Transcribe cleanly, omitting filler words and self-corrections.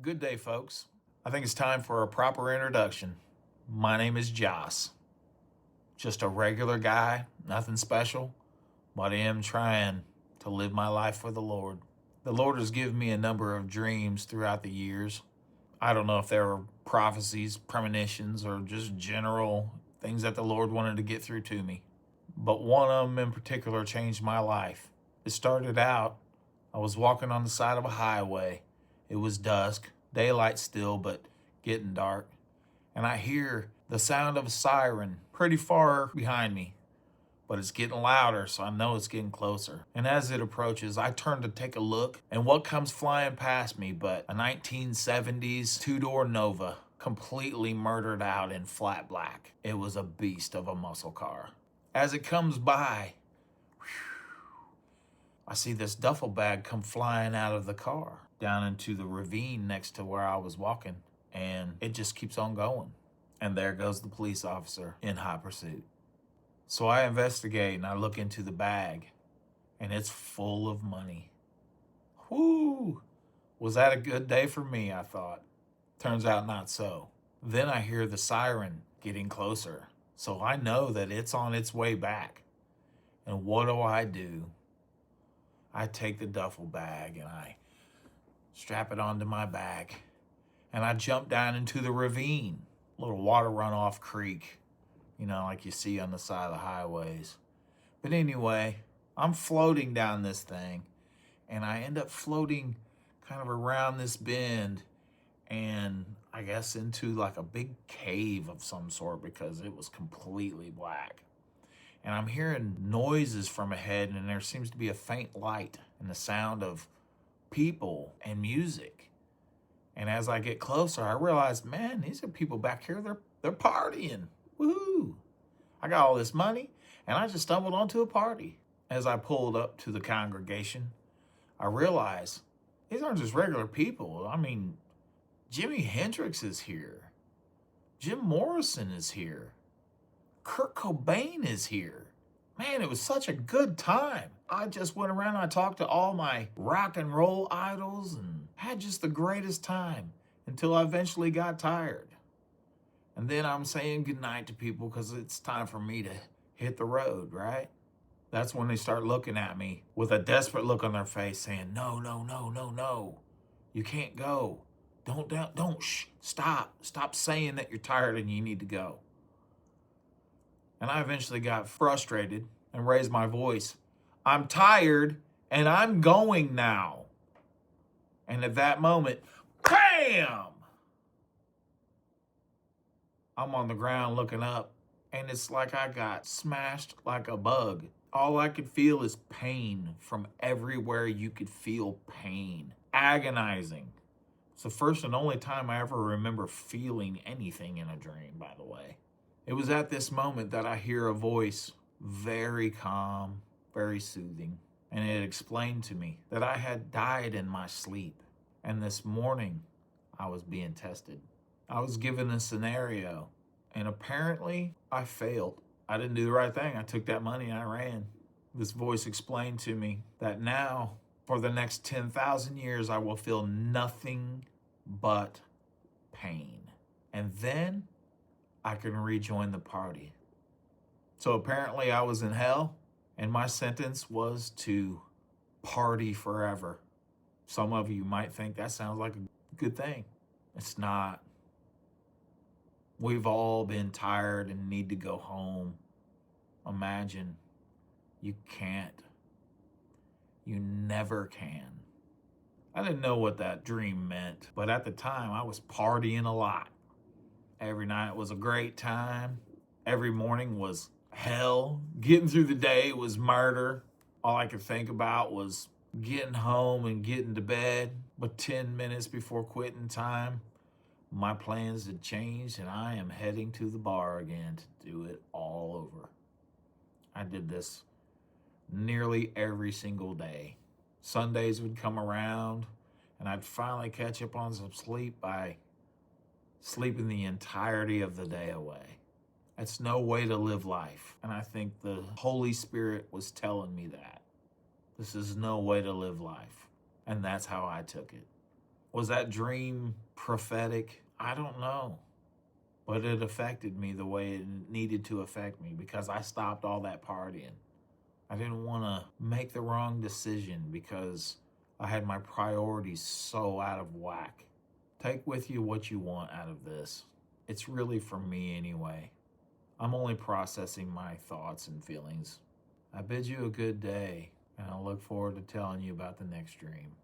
Good day, folks. I think it's time for a proper introduction. My name is Joss. Just a regular guy, nothing special, but I am trying to live my life for the Lord. The Lord has given me a number of dreams throughout the years. I don't know if they were prophecies, premonitions, or just general things that the Lord wanted to get through to me. But one of them in particular changed my life. It started out, I was walking on the side of a highway. It was dusk, daylight still, but getting dark. And I hear the sound of a siren pretty far behind me, but it's getting louder, so I know it's getting closer. And as it approaches, I turn to take a look, and what comes flying past me but a 1970s two-door Nova, completely murdered out in flat black. It was a beast of a muscle car. As it comes by, I see this duffel bag come flying out of the car down into the ravine next to where I was walking, and it just keeps on going. And there goes the police officer in hot pursuit. So I investigate and I look into the bag, and it's full of money. Whoo! Was that a good day for me, I thought. Turns out not so. Then I hear the siren getting closer, so I know that it's on its way back. And what do? I take the duffel bag and I strap it onto my back, and I jump down into the ravine, little water runoff creek, like you see on the side of the highways. But anyway, I'm floating down this thing, and I end up floating kind of around this bend and I guess into like a big cave of some sort because it was completely black. And I'm hearing noises from ahead, and there seems to be a faint light and the sound of people and music. And as I get closer, I realize, man, these are people back here. They're partying. Woohoo! I got all this money, and I just stumbled onto a party. As I pulled up to the congregation, I realized these aren't just regular people. I mean, Jimi Hendrix is here. Jim Morrison is here. Kurt Cobain is here. Man, it was such a good time. I just went around and I talked to all my rock and roll idols and had just the greatest time until I eventually got tired. And then I'm saying goodnight to people because it's time for me to hit the road, right? That's when they start looking at me with a desperate look on their face saying, no, no, no, no, no. You can't go. Don't, stop. Stop saying that you're tired and you need to go. And I eventually got frustrated and raised my voice. I'm tired and I'm going now. And at that moment, bam! I'm on the ground looking up, and it's like I got smashed like a bug. All I could feel is pain from everywhere you could feel pain. Agonizing. It's the first and only time I ever remember feeling anything in a dream, by the way. It was at this moment that I hear a voice, very calm, very soothing, and it explained to me that I had died in my sleep, and this morning I was being tested. I was given a scenario, and apparently I failed. I didn't do the right thing. I took that money and I ran. This voice explained to me that now, for the next 10,000 years, I will feel nothing but pain. And then I can rejoin the party. So apparently I was in hell, and my sentence was to party forever. Some of you might think that sounds like a good thing. It's not. We've all been tired and need to go home. Imagine. You can't. You never can. I didn't know what that dream meant, but at the time I was partying a lot. Every night was a great time. Every morning was hell. Getting through the day was murder. All I could think about was getting home and getting to bed. But 10 minutes before quitting time, my plans had changed, and I am heading to the bar again to do it all over. I did this nearly every single day. Sundays would come around, and I'd finally catch up on some sleep by sleeping the entirety of the day away. It's no way to live life. And I think the Holy Spirit was telling me that. This is no way to live life. And that's how I took it. Was that dream prophetic? I don't know. But it affected me the way it needed to affect me because I stopped all that partying. I didn't want to make the wrong decision because I had my priorities so out of whack. Take with you what you want out of this. It's really for me anyway. I'm only processing my thoughts and feelings. I bid you a good day, and I look forward to telling you about the next dream.